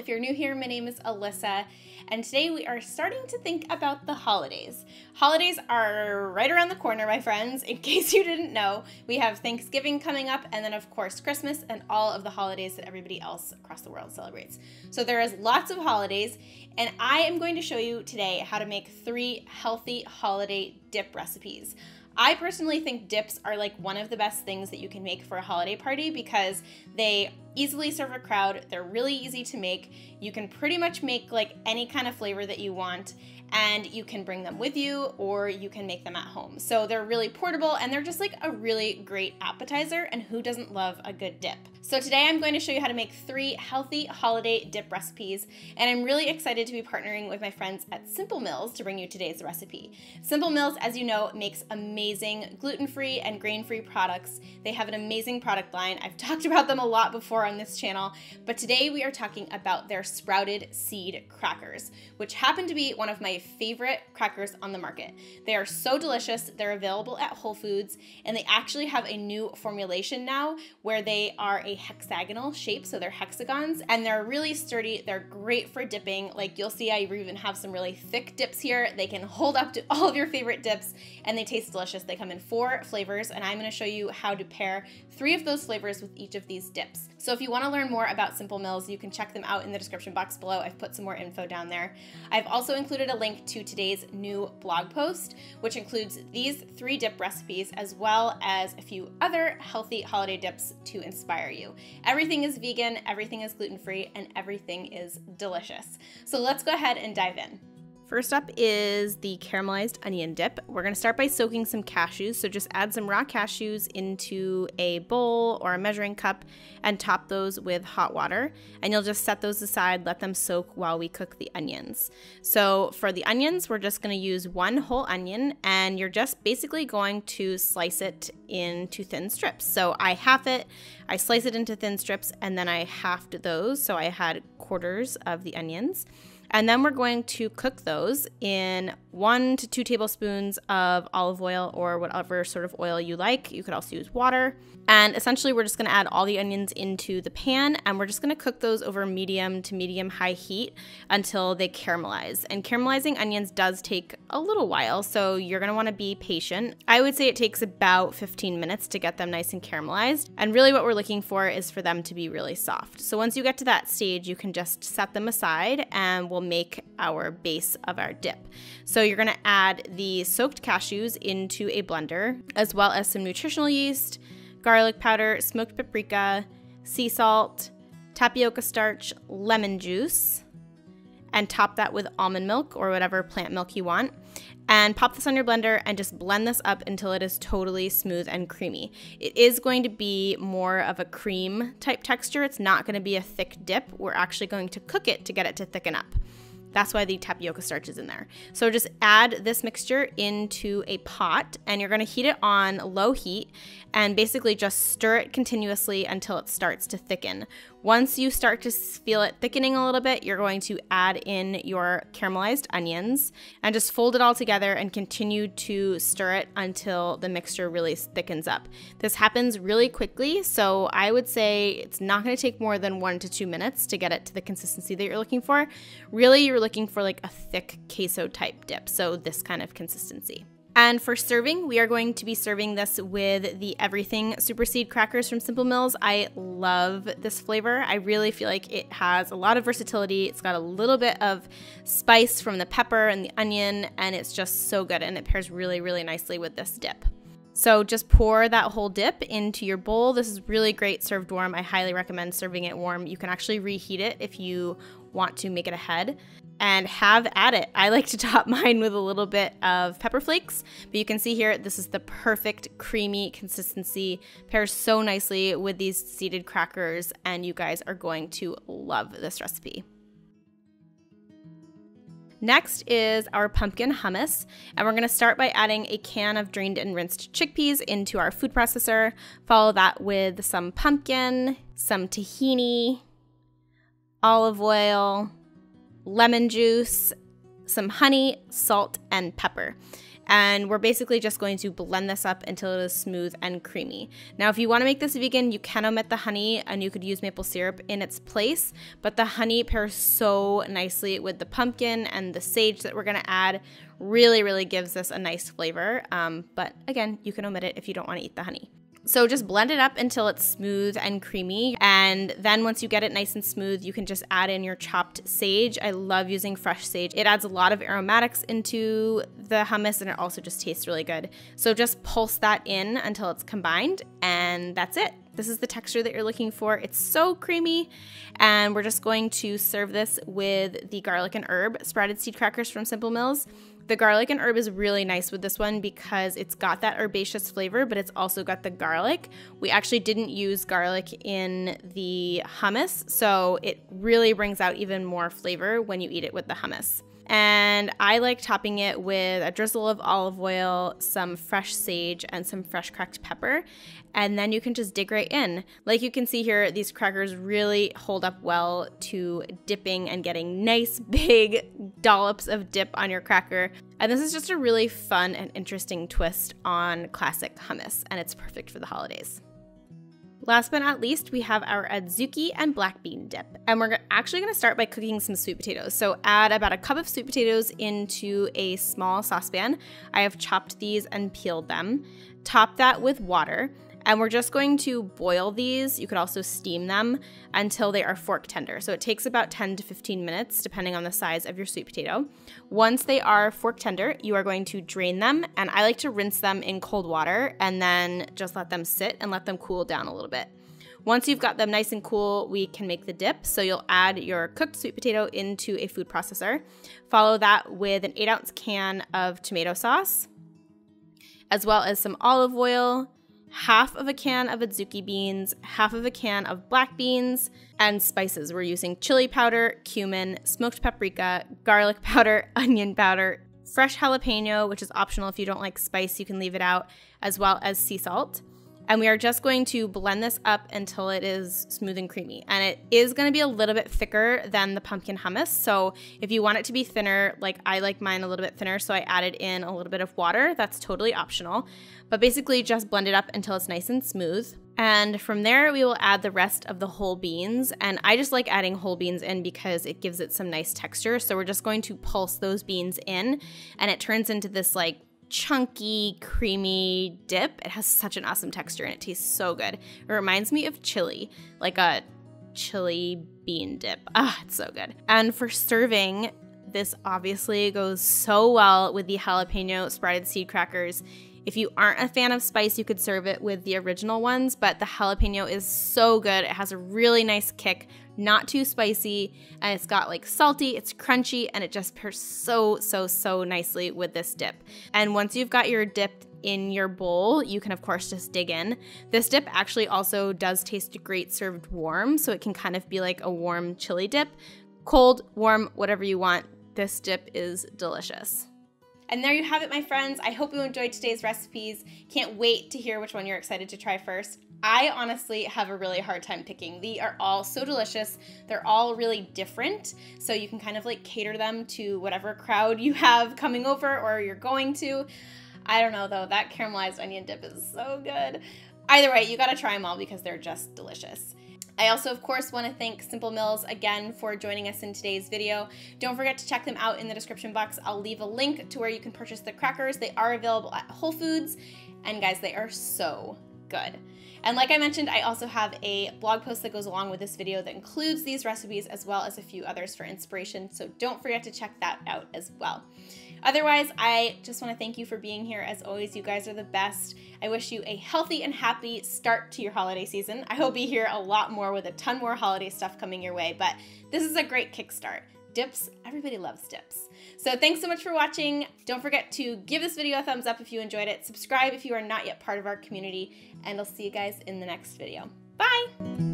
If you're new here, my name is Alyssa, and today we are starting to think about the holidays. Holidays are right around the corner, my friends. In case you didn't know, we have Thanksgiving coming up, and then of course Christmas and all of the holidays that everybody else across the world celebrates. So there is lots of holidays, and I am going to show you today how to make 3 healthy holiday dip recipes. I personally think dips are like one of the best things that you can make for a holiday party because they easily serve a crowd. They're really easy to make. You can pretty much make like any kind of flavor that you want, and you can bring them with you or you can make them at home. So they're really portable and they're just like a really great appetizer, and who doesn't love a good dip? So today I'm going to show you how to make 3 healthy holiday dip recipes, and I'm really excited to be partnering with my friends at Simple Mills to bring you today's recipe. Simple Mills, as you know, makes amazing gluten-free and grain-free products. They have an amazing product line. I've talked about them a lot before on this channel, but today we are talking about their sprouted seed crackers, which happen to be one of my favorite crackers on the market. They are so delicious. They're available at Whole Foods, and they actually have a new formulation now where they are a hexagonal shape, so they're hexagons, and they're really sturdy. They're great for dipping. Like you'll see, I even have some really thick dips here. They can hold up to all of your favorite dips, and they taste delicious. They come in 4 flavors, and I'm going to show you how to pair 3 of those flavors with each of these dips. So if you want to learn more about Simple Mills, you can check them out in the description box below. I've put some more info down there. I've also included a link to today's new blog post, which includes these 3 dip recipes as well as a few other healthy holiday dips to inspire you. Everything is vegan, everything is gluten-free, and everything is delicious. So let's go ahead and dive in. First up is the caramelized onion dip. We're going to start by soaking some cashews. So just add some raw cashews into a bowl or a measuring cup and top those with hot water. And you'll just set those aside, let them soak while we cook the onions. So for the onions, we're just going to use 1 whole onion, and you're just basically going to slice it into thin strips. So I half it, I slice it into thin strips, and then I halved those. So I had quarters of the onions. And then we're going to cook those in 1 to 2 tablespoons of olive oil or whatever sort of oil you like. You could also use water. And essentially we're just going to add all the onions into the pan, and we're just going to cook those over medium to medium high heat until they caramelize. And caramelizing onions does take a little while, so you're going to want to be patient. I would say it takes about 15 minutes to get them nice and caramelized. And really what we're looking for is for them to be really soft. So once you get to that stage, you can just set them aside and we'll make our base of our dip. So you're going to add the soaked cashews into a blender, as well as some nutritional yeast, garlic powder, smoked paprika, sea salt, tapioca starch, lemon juice, and top that with almond milk or whatever plant milk you want. And pop this on your blender and just blend this up until it is totally smooth and creamy. It is going to be more of a cream type texture. It's not going to be a thick dip. We're actually going to cook it to get it to thicken up. That's why the tapioca starch is in there. So just add this mixture into a pot, and you're gonna heat it on low heat and basically just stir it continuously until it starts to thicken. Once you start to feel it thickening a little bit, you're going to add in your caramelized onions and just fold it all together and continue to stir it until the mixture really thickens up. This happens really quickly, so I would say it's not going to take more than 1 to 2 minutes to get it to the consistency that you're looking for. Really, you're looking for like a thick queso type dip, so this kind of consistency. And for serving, we are going to be serving this with the Everything Super Seed crackers from Simple Mills. I love this flavor. I really feel like it has a lot of versatility. It's got a little bit of spice from the pepper and the onion, and it's just so good, and it pairs really, really nicely with this dip. So just pour that whole dip into your bowl. This is really great served warm. I highly recommend serving it warm. You can actually reheat it if you want to make it ahead, and have at it. I like to top mine with a little bit of pepper flakes, but you can see here, this is the perfect creamy consistency. Pairs so nicely with these seeded crackers, and you guys are going to love this recipe. Next is our pumpkin hummus, and we're going to start by adding a can of drained and rinsed chickpeas into our food processor. Follow that with some pumpkin, some tahini, olive oil, lemon juice, some honey, salt, and pepper. And we're basically just going to blend this up until it is smooth and creamy. Now, if you want to make this vegan, you can omit the honey and you could use maple syrup in its place, but the honey pairs so nicely with the pumpkin and the sage that we're going to add. Really gives this a nice flavor. But again, you can omit it if you don't want to eat the honey. So just blend it up until it's smooth and creamy, and then once you get it nice and smooth, you can just add in your chopped sage. I love using fresh sage. It adds a lot of aromatics into the hummus, and it also just tastes really good. So just pulse that in until it's combined, and that's it. This is the texture that you're looking for. It's so creamy, and we're just going to serve this with the garlic and herb sprouted seed crackers from Simple Mills. The garlic and herb is really nice with this one because it's got that herbaceous flavor, but it's also got the garlic. We actually didn't use garlic in the hummus, so it really brings out even more flavor when you eat it with the hummus. And I like topping it with a drizzle of olive oil, some fresh sage, and some fresh cracked pepper. And then you can just dig right in. Like you can see here, these crackers really hold up well to dipping and getting nice big dollops of dip on your cracker. And this is just a really fun and interesting twist on classic hummus, and it's perfect for the holidays. Last but not least, we have our adzuki and black bean dip. And we're actually gonna start by cooking some sweet potatoes. So add about a cup of sweet potatoes into a small saucepan. I have chopped these and peeled them. Top that with water. And we're just going to boil these. You could also steam them until they are fork tender. So it takes about 10 to 15 minutes, depending on the size of your sweet potato. Once they are fork tender, you are going to drain them. And I like to rinse them in cold water and then just let them sit and let them cool down a little bit. Once you've got them nice and cool, we can make the dip. So you'll add your cooked sweet potato into a food processor. Follow that with an 8-ounce can of tomato sauce, as well as some olive oil, half of a can of adzuki beans, half of a can of black beans, and spices. We're using chili powder, cumin, smoked paprika, garlic powder, onion powder, fresh jalapeno, which is optional if you don't like spice, you can leave it out, as well as sea salt. And we are just going to blend this up until it is smooth and creamy. And it is going to be a little bit thicker than the pumpkin hummus. So if you want it to be thinner, like I like mine a little bit thinner, so I added in a little bit of water. That's totally optional. But basically just blend it up until it's nice and smooth. And from there, we will add the rest of the whole beans. And I just like adding whole beans in because it gives it some nice texture. So we're just going to pulse those beans in, and it turns into this like chunky, creamy dip. It has such an awesome texture and it tastes so good. It reminds me of chili, like a chili bean dip. It's so good. And for serving, this obviously goes so well with the jalapeno sprouted seed crackers. If you aren't a fan of spice, you could serve it with the original ones, but the jalapeno is so good. It has a really nice kick, not too spicy, and it's got like salty, it's crunchy, and it just pairs so nicely with this dip. And once you've got your dip in your bowl, you can of course just dig in. This dip actually also does taste great served warm, so it can kind of be like a warm chili dip. Cold, warm, whatever you want, this dip is delicious. And there you have it, my friends. I hope you enjoyed today's recipes. Can't wait to hear which one you're excited to try first. I honestly have a really hard time picking. They are all so delicious. They're all really different, so you can kind of like cater them to whatever crowd you have coming over or you're going to. I don't know though, that caramelized onion dip is so good. Either way, you gotta try them all because they're just delicious. I also, of course, want to thank Simple Mills again for joining us in today's video. Don't forget to check them out in the description box. I'll leave a link to where you can purchase the crackers. They are available at Whole Foods, and guys, they are so good. And like I mentioned, I also have a blog post that goes along with this video that includes these recipes as well as a few others for inspiration, so don't forget to check that out as well. Otherwise, I just want to thank you for being here. As always, you guys are the best. I wish you a healthy and happy start to your holiday season. I hope you hear a lot more with a ton more holiday stuff coming your way, but this is a great kickstart. Dips, everybody loves dips. So thanks so much for watching. Don't forget to give this video a thumbs up if you enjoyed it. Subscribe if you are not yet part of our community, and I'll see you guys in the next video. Bye!